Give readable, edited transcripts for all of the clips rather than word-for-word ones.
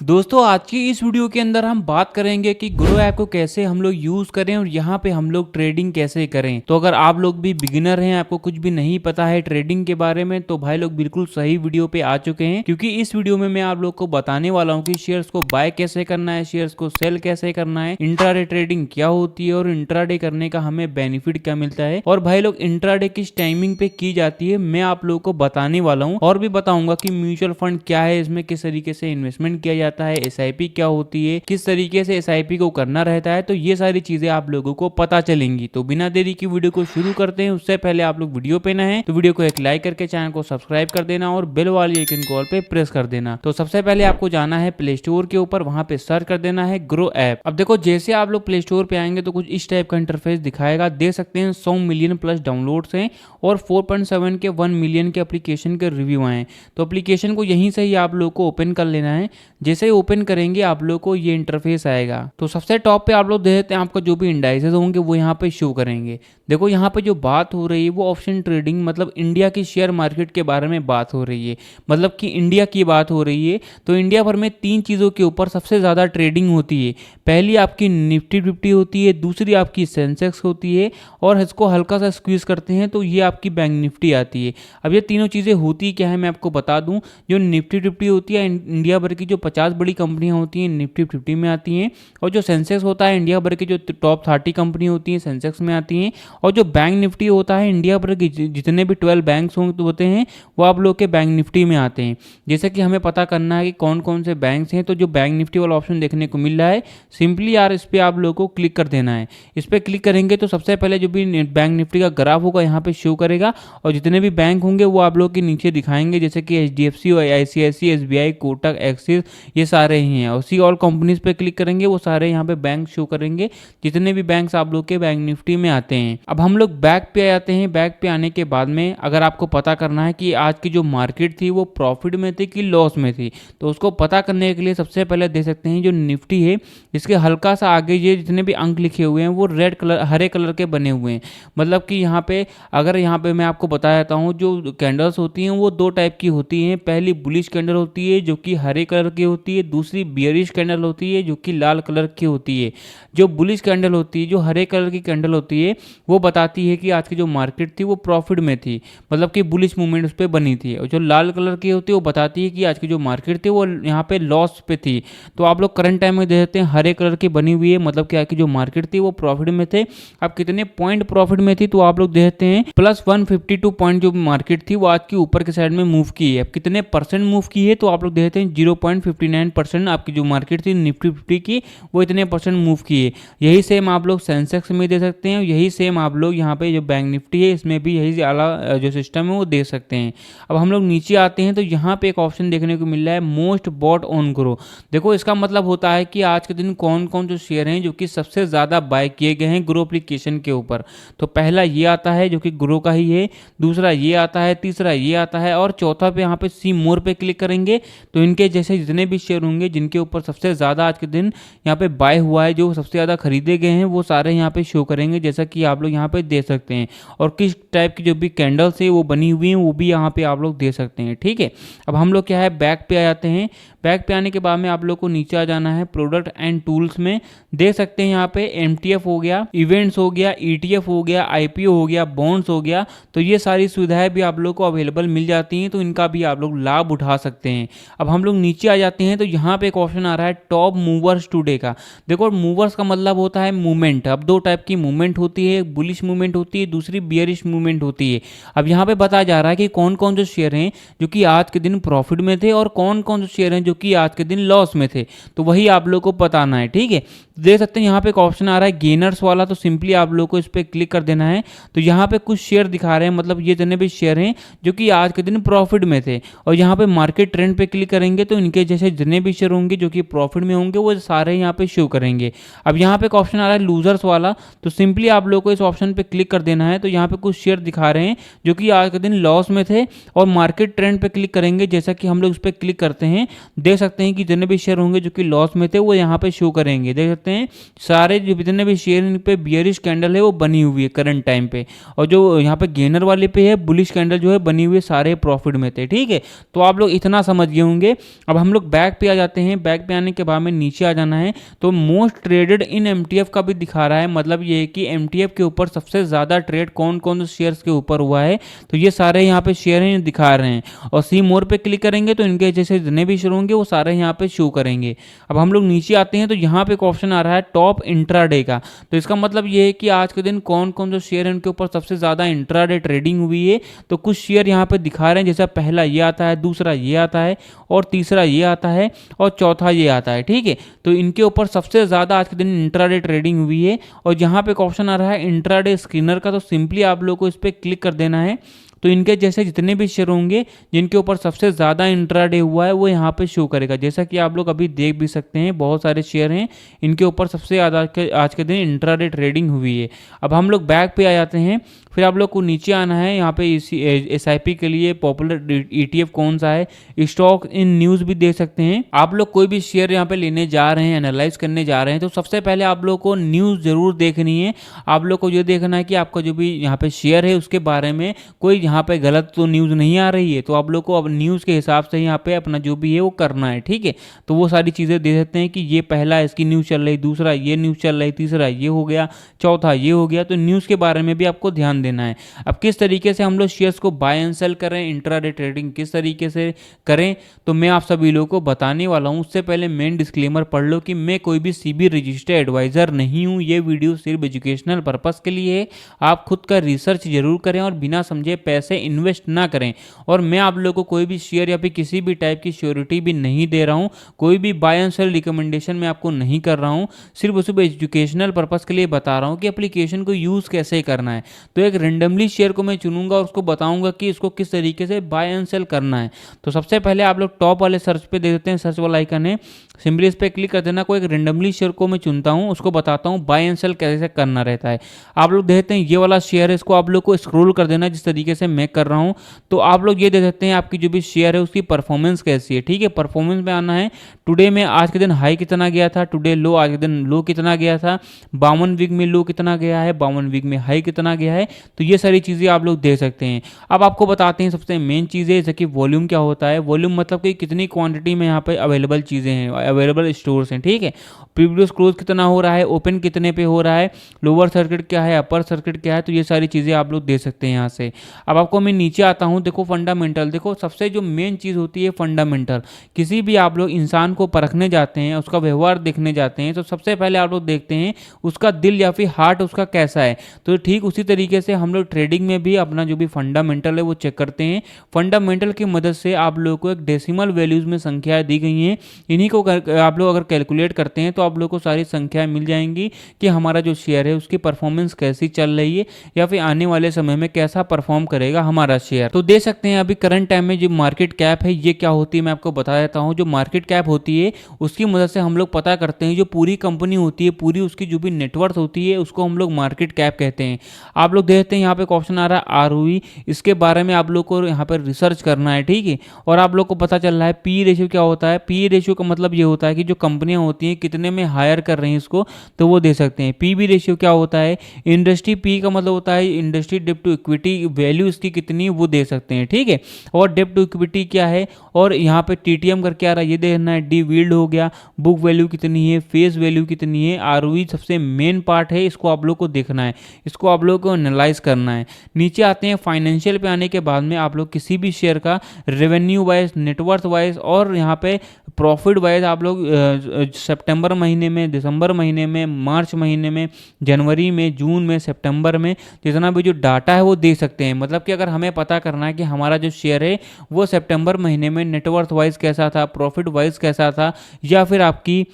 दोस्तों आज की इस वीडियो के अंदर हम बात करेंगे कि ग्रो ऐप को कैसे हम लोग यूज करें और यहाँ पे हम लोग ट्रेडिंग कैसे करें। तो अगर आप लोग भी बिगिनर हैं, आपको कुछ भी नहीं पता है ट्रेडिंग के बारे में, तो भाई लोग बिल्कुल सही वीडियो पे आ चुके हैं, क्योंकि इस वीडियो में मैं आप लोग को बताने वाला हूँ कि शेयर्स को बाय कैसे करना है, शेयर्स को सेल कैसे करना है, इंट्राडे ट्रेडिंग क्या होती है और इंट्राडे करने का हमें बेनिफिट क्या मिलता है, और भाई लोग इंट्राडे किस टाइमिंग पे की जाती है मैं आप लोगों को बताने वाला हूँ। और भी बताऊंगा कि म्यूचुअल फंड क्या है, इसमें किस तरीके से इन्वेस्टमेंट किया जाता है, एसआईपी क्या होती है, किस तरीके से एसआईपी को करना रहता है। तो ये सारी चीजें आप लोगों को पता चलेंगी। तो बिना देरी की वीडियो को शुरू करते हैं। उससे पहले आप लोग वीडियो पे नए हैं तो वीडियो को एक लाइक करके चैनल को सब्सक्राइब कर देना और बेल वाली आइकन को ऑल पे प्रेस कर देना। तो सबसे पहले आपको जाना है प्ले स्टोर के ऊपर, वहां पे सर्च कर देना है ग्रो ऐप। अब देखो जैसे आप लोग प्ले स्टोर पे आएंगे तो कुछ इस टाइप का इंटरफेस दिखाएगा। देख सकते हैं 100 मिलियन प्लस डाउनलोड्स हैं और 4.7 के 1 मिलियन के एप्लीकेशन के रिव्यू आए। तो एप्लीकेशन को यहीं से ही आप लोग को ओपन कर लेना है। जैसे ही ओपन करेंगे आप लोग को ये इंटरफेस आएगा। तो सबसे टॉप पे आप लोग देख हैं, आपका जो भी इंडाइसेस होंगे वो यहाँ पे शो करेंगे। देखो यहाँ पे जो बात हो रही है वो ऑप्शन ट्रेडिंग, मतलब इंडिया की शेयर मार्केट के बारे में बात हो रही है, मतलब कि इंडिया की बात हो रही है। तो इंडिया भर में 3 चीज़ों के ऊपर सबसे ज़्यादा ट्रेडिंग होती है। पहली आपकी निफ्टी 50 होती है, दूसरी आपकी सेंसेक्स होती है, और इसको हल्का सा स्क्वीज करते हैं तो ये आपकी बैंक निफ्टी आती है। अब ये तीनों चीज़ें होती क्या है मैं आपको बता दूं। जो निफ्टी 50 होती है, इंडिया भर की जो 50 बड़ी कंपनियां होती हैं निफ्टी 50 में आती हैं, और जो सेंसेक्स होता है इंडिया भर की जो टॉप 30 कंपनी होती हैं सेंसेक्स में आती हैं, और जो बैंक निफ्टी होता है इंडिया भर की जितने भी 12 बैंक्स होते हैं वो आप लोग के बैंक निफ्टी में आते हैं। जैसे कि हमें पता करना है कि कौन कौन से बैंक्स हैं, तो जो बैंक निफ्टी वाला ऑप्शन देखने को मिल रहा है, सिंपली यार इस पर आप लोग को क्लिक कर देना है। इस पर क्लिक करेंगे तो सबसे पहले जो भी बैंक निफ्टी का ग्राफ होगा यहाँ पे शो करेगा, और जितने भी बैंक होंगे वो आप लोग के नीचे दिखाएंगे, जैसे कि HDFC, ICIC, SBI, Kotak, Axis, ये सारे ही हैं। उसी ऑल कंपनीज पे क्लिक करेंगे वो सारे यहाँ पे बैंक शो करेंगे, जितने भी बैंक्स आप लोग के बैंक निफ्टी में आते हैं। अब हम लोग बैक पे आ जाते हैं। बैक पे आने के बाद में अगर आपको पता करना है कि आज की जो मार्केट थी वो प्रॉफिट में थी कि लॉस में थी, तो उसको पता करने के लिए सबसे पहले देख सकते हैं जो निफ्टी है इसके हल्का सा आगे ये जितने भी अंक लिखे हुए हैं वो रेड कलर, हरे कलर के बने हुए हैं। मतलब कि यहाँ पे अगर यहाँ पे मैं आपको बता देता हूँ, जो कैंडल्स होती हैं वो 2 टाइप की होती हैं। पहली बुलिश कैंडल होती है जो कि हरे कलर की होती है, दूसरी बियरिश कैंडल होती है जो कि लाल कलर की होती है। जो बुलिश कैंडल होती है, जो हरे कलर की कैंडल होती है, वो बताती है कि आज की जो मार्केट थी वो प्रॉफिट में थी, मतलब कि बुलिश मूवमेंट उस पर बनी थी। और जो लाल कलर की होती है वो बताती है कि आज की जो मार्केट थी वो यहाँ पे लॉस पे थी। तो आप लोग करंट टाइम में देखते हैं हरे कलर की बनी हुई है, मतलब कि आज की जो मार्केट थी वो प्रॉफिट में थे। अब कितने पॉइंट प्रॉफिट में थी तो आप लोग देखते हैं प्लस 152 पॉइंट जो मार्केट थी वो आज की ऊपर के साइड में मूव की है। अब कितने परसेंट मूव की है तो आप लोग देखते हैं 0.59% आपकी जो मार्केट थी निफ्टी 50 की वो इतने परसेंट मूव की है। यही सेम आप लोग सेंसेक्स में दे सकते हैं, यही सेम आप लोग यहाँ पे जो बैंक निफ्टी है इसमें भी यही वाला जो सिस्टम है वो दे सकते हैं। अब हम लोग नीचे आते हैं तो यहाँ पे एक ऑप्शन देखने को मिल रहा है मोस्ट बॉट ऑन ग्रो। देखो इसका मतलब होता है कि आज के दिन कौन कौन जो शेयर हैं जो कि सबसे ज़्यादा बाय किए गए हैं ग्रो एप्लीकेशन के ऊपर। तो पहला ये आता है जो कि ग्रो का ही है, दूसरा ये आता है, तीसरा ये आता है, और चौथा पे यहाँ पे सी मोर पे क्लिक करेंगे तो इनके जैसे जितने भी शेयर होंगे जिनके ऊपर सबसे ज़्यादा आज के दिन यहाँ पे बाय हुआ है, जो सबसे ज़्यादा खरीदे गए हैं, वो सारे यहाँ पे शो करेंगे, जैसा कि आप लोग यहाँ पे देख सकते हैं। और किस टाइप की जो भी कैंडल्स है वो बनी हुई हैं वो भी यहाँ पे आप लोग देख सकते हैं। ठीक है, अब हम लोग क्या है बैक पे आ जाते हैं। बैक पे आने के बाद में आप लोग को नीचे आ जाना है प्रोडक्ट एंड टूल्स में। देख सकते हैं यहाँ पे एमटीएफ हो गया, इवेंट्स हो गया, ईटीएफ हो गया, आईपीओ हो गया, बॉन्ड्स हो गया। तो ये सारी सुविधाएं भी आप लोग को अवेलेबल मिल जाती हैं, तो इनका भी आप लोग लाभ उठा सकते हैं। अब हम लोग नीचे आ जाते हैं तो यहाँ पे एक ऑप्शन आ रहा है टॉप मूवर्स टुडे का। देखो मूवर्स का मतलब होता है मूवमेंट। अब 2 टाइप की मूवमेंट होती है, एक बुलिश मूवमेंट होती है, दूसरी बियरिश मूवमेंट होती है। अब यहाँ पे बताया जा रहा है कि कौन कौन जो शेयर हैं जो कि आज के दिन प्रॉफिट में थे और कौन कौन जो शेयर हैं जो कि आज के दिन लॉस में थे, तो वही आप लोग को बताना है। ठीक है, देख सकते हैं यहाँ पे एक ऑप्शन आ रहा है गेनर्स वाला, तो सिंपली आप लोग को इस पर क्लिक कर देना है। तो यहाँ पे कुछ शेयर दिखा रहे हैं, मतलब ये जितने भी शेयर हैं जो कि आज के दिन प्रॉफिट में थे, और यहाँ पे मार्केट ट्रेंड पे क्लिक करेंगे तो इनके जैसे जितने भी शेयर होंगे जो कि प्रॉफिट में होंगे वो सारे यहाँ पे शो करेंगे। अब यहाँ पे एक ऑप्शन आ रहा है लूजर्स वाला, तो सिंपली आप लोग को इस ऑप्शन पे क्लिक कर देना है। तो यहाँ पे कुछ शेयर दिखा रहे हैं जो कि आज के दिन लॉस में थे, और मार्केट ट्रेंड पे क्लिक करेंगे, जैसा कि हम लोग इस पर क्लिक करते हैं देख सकते हैं कि जितने भी शेयर होंगे जो कि लॉस में थे वो यहाँ पे शो करेंगे। देख सकते हैं सारे जो जितने भी शेयर इन पे बियरिश कैंडल है वो बनी हुई है करंट टाइम पे, और जो यहाँ पे गेनर वाले पे है बुलिश कैंडल जो है बनी हुई है सारे प्रॉफिट में थे। ठीक है, तो आप लोग इतना समझ गए होंगे। अब हम लोग बैक बैक पे आ जाते हैं। बैक पे आने के बाद में नीचे आ जाना है तो मोस्ट ट्रेडेड इन एमटीएफ का भी दिखा रहा है, मतलब ये है कि एमटीएफ के ऊपर सबसे ज़्यादा ट्रेड कौन कौन से शेयर्स के ऊपर हुआ है, तो ये सारे यहाँ पे शेयर हैं दिखा रहे हैं। और सी मोर पे क्लिक करेंगे तो इनके जैसे जितने भी शेयर होंगे वो सारे यहाँ पे शो करेंगे। अब हम लोग नीचे आते हैं तो यहाँ पे एक ऑप्शन आ रहा है टॉप इंट्राडे का, तो इसका मतलब ये है कि आज के दिन कौन कौन से शेयर हैं उनके ऊपर सबसे ज़्यादा इंट्राडे ट्रेडिंग हुई है। तो कुछ शेयर यहाँ पे दिखा रहे हैं, जैसा पहला ये आता है, दूसरा ये आता है, और तीसरा ये आता है, और चौथा ये आता है। ठीक है, तो इनके ऊपर सबसे ज़्यादा आज के दिन इंट्राडे ट्रेडिंग हुई है। और यहाँ पे एक ऑप्शन आ रहा है इंट्राडे स्क्रीनर का, तो सिंपली आप लोग को इस पर क्लिक कर देना है। तो इनके जैसे जितने भी शेयर होंगे जिनके ऊपर सबसे ज़्यादा इंट्राडे हुआ है वो यहाँ पे शो करेगा। जैसा कि आप लोग अभी देख भी सकते हैं, बहुत सारे शेयर हैं इनके ऊपर सबसे ज़्यादा आज के दिन इंट्राडे ट्रेडिंग हुई है। अब हम लोग बैक पे आ जाते हैं, फिर आप लोग को नीचे आना है। यहाँ पे एसआईपी के लिए पॉपुलर ईटीएफ कौन सा है, स्टॉक इन न्यूज़ भी देख सकते हैं। आप लोग कोई भी शेयर यहाँ पे लेने जा रहे हैं, एनालाइज करने जा रहे हैं, तो सबसे पहले आप लोग को न्यूज़ जरूर देखनी है। आप लोग को ये देखना है कि आपका जो भी यहाँ पे शेयर है उसके बारे में कोई यहाँ पे गलत तो न्यूज़ नहीं आ रही है। तो आप लोग को अब न्यूज़ के हिसाब से यहाँ पे अपना जो भी है वो करना है। ठीक है, तो वो सारी चीज़ें दे सकते हैं कि ये पहला इसकी न्यूज़ चल रही, दूसरा ये न्यूज़ चल रही, तीसरा ये हो गया, चौथा ये हो गया। तो न्यूज़ के बारे में भी आपको ध्यान देना है। अब किस तरीके से हम लोग शेयर्स को बाय एंड सेल करें, इंट्राडे ट्रेडिंग किस तरीके से करें, तो मैं आप सभी लोगों को बताने वाला हूं। उससे पहले मेन डिस्क्लेमर पढ़ लो कि मैं कोई भी सीबी रजिस्टर्ड एडवाइजर नहीं हूं। ये वीडियो सिर्फ एजुकेशनल पर्पस के लिए है। आप खुद का रिसर्च जरूर करें और बिना समझे पैसे इन्वेस्ट ना करें। और मैं आप लोगों को कोई भी शेयर या फिर किसी भी टाइप की श्योरिटी भी नहीं दे रहा हूँ। कोई भी बाय एंड सेल रिकमेंडेशन मैं आपको नहीं कर रहा हूँ। सिर्फ एजुकेशनल पर्पस के लिए बता रहा हूँ कि एप्लीकेशन को यूज़ कैसे करना है। तो एक रेंडमली शेयर को मैं चुनूंगा और उसको बताऊंगा कि इसको किस तरीके से बाय एंड सेल करना है। तो सबसे पहले आप लोग टॉप वाले सर्च पे दे देते हैं, सर्च वाला आइकन है, सिंपली इस पर क्लिक कर देना। कोई एक रेंडमली शेयर को मैं चुनता हूं, उसको बताता हूं बाय एंड सेल कैसे करना रहता है। आप लोग देखते हैं ये वाला शेयर है, इसको आप लोग को स्क्रॉल कर देना जिस तरीके से मैं कर रहा हूं। तो आप लोग ये दे सकते हैं आपकी जो भी शेयर है उसकी परफॉर्मेंस कैसी है। ठीक है, परफॉर्मेंस में आना है। टुडे में आज के दिन हाई कितना गया था, टुडे लो, आज के दिन लो कितना गया था, 52 वीक में लो कितना गया है, 52 वीक में हाई कितना गया है। तो ये सारी चीज़ें आप लोग देख सकते हैं। अब आपको बताते हैं सबसे मेन चीज़ है जैसे कि वॉल्यूम क्या होता है। वॉल्यूम मतलब कि कितनी क्वांटिटी में यहाँ पे अवेलेबल चीज़ें हैं, अवेलेबल स्टोर्स हैं। ठीक है, प्रीवियस क्लोज कितना हो रहा है, ओपन कितने पे हो रहा है, लोअर सर्किट क्या है, अपर सर्किट क्या है। तो ये सारी चीज़ें आप लोग देख सकते हैं यहाँ से। अब आपको मैं नीचे आता हूँ, देखो फंडामेंटल। देखो सबसे जो मेन चीज़ होती है फंडामेंटल। किसी भी आप लोग इंसान को परखने जाते हैं, उसका व्यवहार देखने जाते हैं, तो सबसे पहले आप लोग देखते हैं उसका दिल या फिर हार्ट उसका कैसा है। तो ठीक उसी तरीके से हम लोग ट्रेडिंग में भी अपना जो भी फंडामेंटल है वो चेक करते हैं। फंडामेंटल की मदद से आप लोगों को एक डेसिमल वैल्यूज में संख्याएं दी गई हैं, इन्हीं को आप लोग अगर कैलकुलेट करते हैं तो आप लोग को सारी संख्याएं मिल जाएंगी कि हमारा जो शेयर है उसकी परफॉर्मेंस कैसी चल रही है या फिर आने वाले समय में कैसा परफॉर्म करेगा हमारा शेयर। तो देख सकते हैं अभी करंट टाइम में जो मार्केट कैप है ये क्या होती है, मैं आपको बता देता हूँ। जो मार्केट कैप होती है उसकी मदद से हम लोग पता करते हैं जो पूरी कंपनी होती है, पूरी उसकी जो भी नेटवर्थ होती है उसको हम लोग मार्केट कैप कहते हैं। आप लोग देखते हैं यहाँ पे एक ऑप्शन आ रहा है आरओई, इसके बारे में आप लोग को यहाँ पर रिसर्च करना है। ठीक है, और आप लोग को पता चल रहा है पी रेशियो क्या होता है। पी रेशियो का मतलब ये होता है कि जो कंपनियां होती हैं कितने में हायर कर रही हैं इसको, तो वो दे सकते हैं। पीबी रेशियो क्या होता है, इंडस्ट्री पी का मतलब होता है इंडस्ट्री डेब्ट टू इक्विटी, वैल्यू इसकी कितनी है वो दे सकते हैं। ठीक है, और डेब्ट टू इक्विटी क्या है, और यहाँ पे टीटीएम करके आ रहा है ये देखना है। डी वील्ड हो गया, बुक वैल्यू कितनी है, फेस वैल्यू कितनी है। आरओई सबसे मेन पार्ट है, इसको आप लोग को देखना है, इसको आप लोग को एनालाइज करना है। नीचे आते हैं फाइनेंशियल पे आने के बाद में आप लोग किसी भी शेयर का रेवेन्यू वाइज, नेटवर्थ वाइज और यहाँ पे प्रॉफिट वाइज आप लोग सितंबर महीने में, दिसंबर महीने में, मार्च महीने में, जनवरी में, जून में, सितंबर में जितना भी जो डाटा है वो दे सकते हैं। मतलब कि अगर हमें पता करना है कि हमारा जो शेयर है वो सितंबर महीने में नेटवर्थ वाइज कैसा था, प्रॉफिट वाइज कैसा था, या फिर आपकी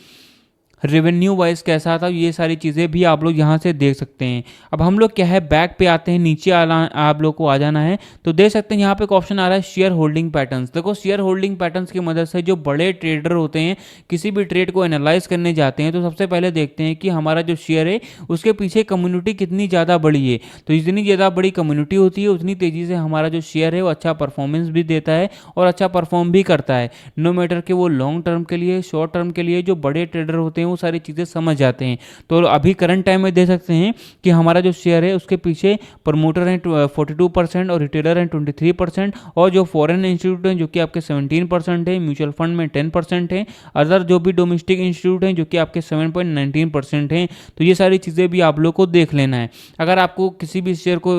रेवेन्यू वाइज कैसा था, ये सारी चीज़ें भी आप लोग यहाँ से देख सकते हैं। अब हम लोग क्या है बैक पे आते हैं, नीचे आप लोग को आ जाना है। तो देख सकते हैं यहाँ पे एक ऑप्शन आ रहा है शेयर होल्डिंग पैटर्न्स। देखो शेयर होल्डिंग पैटर्न्स की मदद से जो बड़े ट्रेडर होते हैं किसी भी ट्रेड को एनालाइज करने जाते हैं तो सबसे पहले देखते हैं कि हमारा जो शेयर है उसके पीछे कम्युनिटी कितनी ज़्यादा बड़ी है। तो जितनी ज़्यादा बड़ी कम्युनिटी होती है उतनी तेज़ी से हमारा जो शेयर है वो अच्छा परफॉर्मेंस भी देता है और अच्छा परफॉर्म भी करता है। नो मैटर कि वो लॉन्ग टर्म के लिए, शॉर्ट टर्म के लिए जो बड़े ट्रेडर होते हैं हैं वो सारी चीज़ें समझ जाते हैं। तो अभी करंट टाइम में देख सकते हैं कि हमारा जो शेयर है उसके पीछे प्रमोटर हैं 42% और रिटेलर हैं 23%, और जो फॉरेन इंस्टीट्यूट हैं जो कि आपके 17% है, म्यूचुअल फंड में 10% है, अदर जो भी डोमेस्टिक इंस्टीट्यूट हैं जो कि आपके 7.19% हैं। तो ये सारी चीज़ें भी आप लोग को देख लेना है। अगर आपको किसी भी शेयर को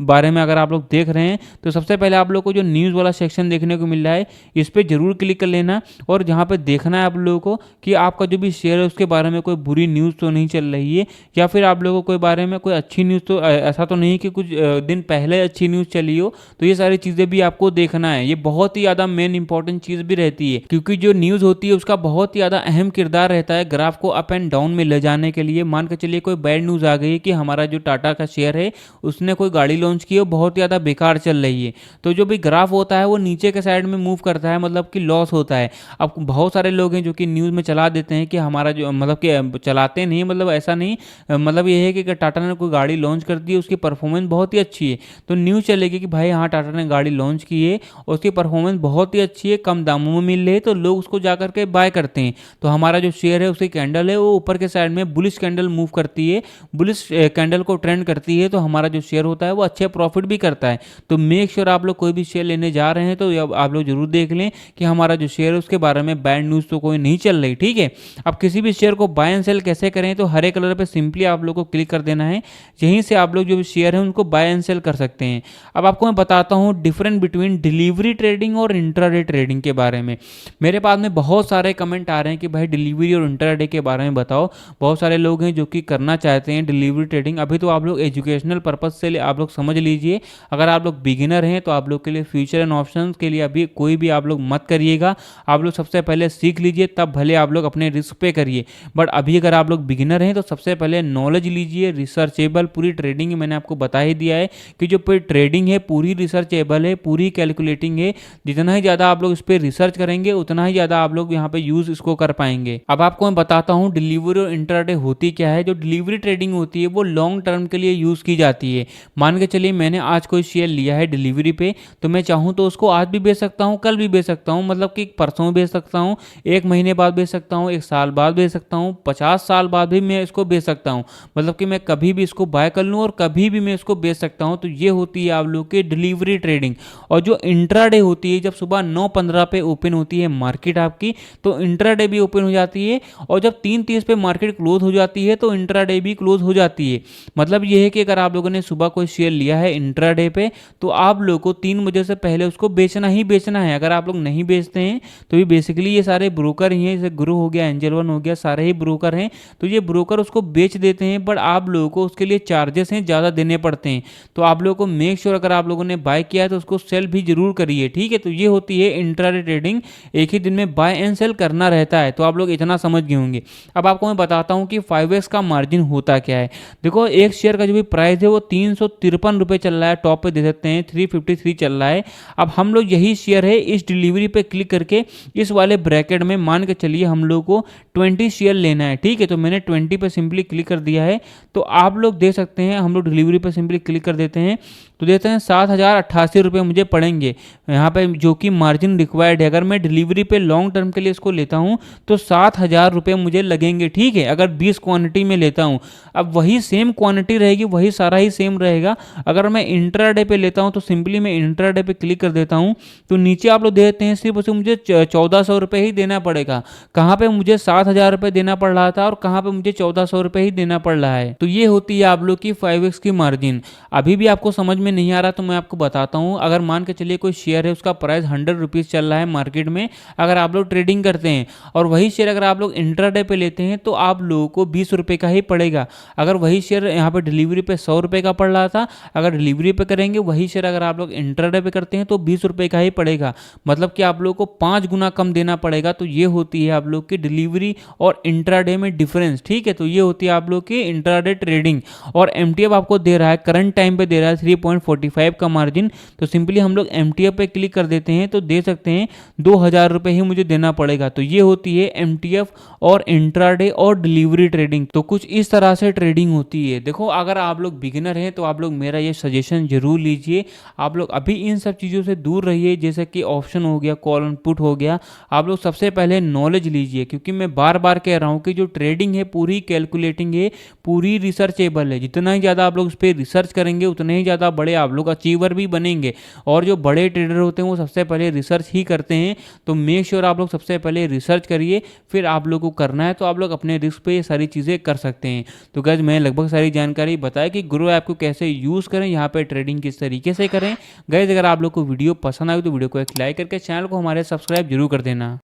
बारे में अगर आप लोग देख रहे हैं तो सबसे पहले आप लोग को जो न्यूज़ वाला सेक्शन देखने को मिल रहा है इस पर जरूर क्लिक कर लेना, और जहाँ पे देखना है आप लोगों को कि आपका जो भी शेयर है उसके बारे में कोई बुरी न्यूज़ तो नहीं चल रही है, या फिर आप लोगों को कोई बारे में कोई अच्छी न्यूज़ तो ऐसा तो नहीं कि कुछ दिन पहले अच्छी न्यूज़ चली हो। तो ये सारी चीज़ें भी आपको देखना है। ये बहुत ही ज़्यादा मेन इंपॉर्टेंट चीज़ भी रहती है, क्योंकि जो न्यूज़ होती है उसका बहुत ही ज़्यादा अहम किरदार रहता है ग्राफ को अप एंड डाउन में ले जाने के लिए। मान के चलिए कोई बैड न्यूज़ आ गई कि हमारा जो टाटा का शेयर है उसने कोई गाड़ी लॉन्च की है बहुत ही ज़्यादा बेकार चल रही है, तो जो भी ग्राफ होता है वो नीचे के साइड में मूव करता है, मतलब कि लॉस होता है। अब बहुत सारे लोग हैं जो कि न्यूज़ में चला देते हैं कि हमारा जो मतलब कि चलाते नहीं, मतलब ऐसा नहीं, मतलब ये है कि टाटा ने कोई गाड़ी लॉन्च कर दी है, उसकी परफॉर्मेंस बहुत ही अच्छी है, तो न्यूज़ चलेगी कि भाई हाँ टाटा ने गाड़ी लॉन्च की है और उसकी परफॉर्मेंस बहुत ही अच्छी है, कम दामों में मिल रही है, तो लोग उसको जा करके बाय करते हैं। तो हमारा जो शेयर है उसकी कैंडल है वो ऊपर के साइड में बुलिश कैंडल मूव करती है, बुलिश कैंडल को ट्रेंड करती है, तो हमारा जो शेयर होता है वो अच्छे प्रॉफिट भी करता है। तो मेक श्योर आप लोग कोई भी शेयर लेने जा रहे हैं तो आप लोग जरूर देख लें कि हमारा जो शेयर है उसके बारे में बैड न्यूज़ तो कोई नहीं चल रही, ठीक है। अब किसी भी शेयर को बाय एंड सेल कैसे करें, तो हरे कलर पे सिंपली आप लोग को क्लिक कर देना है, यहीं से आप लोग जो भी शेयर है उनको बाय एंड सेल कर सकते हैं। अब आपको मैं बताता हूँ डिफरेंट बिटवीन डिलीवरी ट्रेडिंग और इंट्राडे ट्रेडिंग के बारे में। मेरे पास में बहुत सारे कमेंट आ रहे हैं कि भाई डिलीवरी और इंट्राडे के बारे में बताओ। बहुत सारे लोग हैं जो कि करना चाहते हैं डिलीवरी ट्रेडिंग। अभी तो आप लोग एजुकेशनल पर्पज से आप लोग समझ लीजिए, अगर आप लोग बिगिनर हैं तो आप लोग के लिए फ्यूचर एंड ऑप्शंस के लिए अभी कोई भी आप लोग मत करिएगा, आप लोग सबसे पहले सीख लीजिए तब भले आप लोग अपने रिस्क पे करिए। बट अभी अगर आप लोग बिगिनर हैं तो सबसे पहले नॉलेज लीजिए, रिसर्चेबल पूरी ट्रेडिंग मैंने आपको बता ही दिया है कि जो ट्रेडिंग है पूरी रिसर्चेबल है, पूरी कैलकुलेटिंग है। जितना ही ज़्यादा आप लोग इस पर रिसर्च करेंगे उतना ही ज़्यादा आप लोग यहाँ पे यूज़ इसको कर पाएंगे। अब आपको मैं बताता हूँ डिलीवरी और इंट्राडे होती क्या है। जो डिलीवरी ट्रेडिंग होती है वो लॉन्ग टर्म के लिए यूज़ की जाती है। मान के चलिए मैंने आज कोई शेयर लिया है डिलीवरी पे, तो मैं चाहूँ तो उसको आज भी बेच सकता हूँ, कल भी बेच सकता हूँ, मतलब कि परसों बेच सकता हूँ, एक महीने बाद बेच सकता हूँ, एक साल बाद बेच सकता हूँ, 50 साल बाद भी मैं इसको बेच सकता हूँ, मतलब कि मैं कभी भी इसको बाय कर लूँ और कभी भी मैं इसको बेच सकता हूँ। तो ये होती है आप लोग की डिलीवरी ट्रेडिंग। और जो इंट्राडे होती है, जब सुबह 9:15 पे ओपन होती है मार्केट आपकी, तो इंट्राडे भी ओपन हो जाती है, और जब 3:30 पे मार्केट क्लोज हो जाती है तो इंट्राडे भी क्लोज हो जाती है। मतलब ये है कि अगर आप लोगों ने सुबह कोई शेयर लिया है इंट्राडे पे तो आप लोग को 3 बजे से पहले उसको बेचना ही बेचना है। अगर आप लोग नहीं बेचते हैं तो ये बेसिकली ये सारे ब्रोकर ही हैं, जैसे गुरु हो गया, एंजल वन हो गया, सारे ही ब्रोकर हैं, तो ये ब्रोकर उसको बेच देते हैं, बट आप लोगों को उसके लिए चार्जेस हैं ज़्यादा देने पड़ते हैं। तो आप लोगों को मेक श्योर अगर आप लोगों ने बाय किया है तो उसको सेल भी जरूर करिए, ठीक है। तो ये होती है इंट्राडे ट्रेडिंग, एक ही दिन में बाय एंड सेल करना रहता है। तो आप लोग इतना समझ गए होंगे। अब आपको मैं बताता हूँ कि 5x का मार्जिन होता क्या है। देखो एक शेयर का जो भी प्राइस है वो 353 रुपये चल रहा है, टॉप पे दे सकते हैं 353 चल रहा है। अब हम लोग यही शेयर है इस डिलीवरी पे क्लिक करके इस वाले ब्रैकेट में मान के चलिए हम लोग को 20 शेयर लेना है, ठीक है। तो मैंने 20 पे सिंपली क्लिक कर दिया है। तो आप लोग देख सकते हैं हम लोग डिलीवरी पे सिंपली क्लिक कर देते हैं तो देते हैं 7,088 रुपये मुझे पड़ेंगे यहाँ पे, जो कि मार्जिन रिक्वायर्ड है। अगर मैं डिलीवरी पे लॉन्ग टर्म के लिए इसको लेता हूँ तो 7,000 रुपये मुझे लगेंगे, ठीक है, अगर 20 क्वांटिटी में लेता हूँ। अब वही सेम क्वांटिटी रहेगी, वही सारा ही सेम रहेगा। अगर मैं इंट्राडे पे लेता हूँ तो सिंपली मैं इंट्राडे पे क्लिक कर देता हूँ तो नीचे आप लोग देते हैं सिर्फ उसे मुझे 1,400 रुपये ही देना पड़ेगा। कहाँ पे मुझे 7,000 रुपये देना पड़ रहा था और कहाँ पे मुझे 1,400 रुपये ही देना पड़ रहा है। तो ये होती है आप लोग की 5x की मार्जिन। अभी भी आपको समझ में नहीं आ रहा तो मैं आपको बताता हूँ। अगर मान के चलिए कोई शेयर है उसका प्राइस 100 रुपीज़ चल रहा है मार्केट में, अगर आप लोग ट्रेडिंग करते हैं और वही शेयर अगर आप लोग इंट्राडे पे लेते हैं तो आप लोगों को 20 रुपये का ही पड़ेगा। अगर वही शेयर यहाँ पे डिलीवरी पे 100 रुपये का पड़ रहा था, अगर डिलीवरी पे करेंगे वही शेयर अगर आप लोग इंट्राडे पे करते हैं तो 20 रुपये का ही पड़ेगा, मतलब कि आप लोग को 5 गुना कम देना पड़ेगा। तो ये होती है आप लोग की डिलीवरी और इंट्राडे में डिफरेंस, ठीक है। तो ये होती है आप लोग की इंट्राडे ट्रेडिंग। और एमटीएफ आपको दे रहा है करंट टाइम पे दे रहा है 3.45 का मार्जिन। तो सिंपली हम लोग एमटीएफ पे क्लिक कर देते हैं तो दे सकते हैं 2,000 रुपये ही मुझे देना पड़ेगा। तो ये होती है एमटीएफ और इंट्राडे और डिलीवरी ट्रेडिंग। तो कुछ इस तरह से ट्रेडिंग होती है। देखो अगर आप लोग बिगिनर हैं तो आप लोग मेरा ये सजेशन जरूर लीजिए। आप लोग अभी इन सब चीज़ों से दूर रहिए, जैसे कि ऑप्शन हो गया, कॉल एंड पुट हो गया। आप लोग सबसे पहले नॉलेज लीजिए, क्योंकि मैं बार बार बार कह रहा हूँ कि जो ट्रेडिंग है पूरी कैलकुलेटिंग है, पूरी रिसर्चेबल है। जितना ही ज़्यादा आप लोग उस पर रिसर्च करेंगे उतने ही ज़्यादा बड़े आप लोग अचीवर भी बनेंगे। और जो बड़े ट्रेडर होते हैं वो सबसे पहले रिसर्च ही करते हैं। तो मेक श्योर आप लोग सबसे पहले रिसर्च करिए, फिर आप लोग को करना है तो आप लोग अपने रिस्क पे ये सारी चीज़ें कर सकते हैं। तो गाइस मैं लगभग सारी जानकारी बताया कि ग्रो ऐप को कैसे यूज़ करें, यहाँ पे ट्रेडिंग किस तरीके से करें। गाइस अगर आप लोग को वीडियो पसंद आए तो वीडियो को एक लाइक करके चैनल को हमारे सब्सक्राइब जरूर कर देना।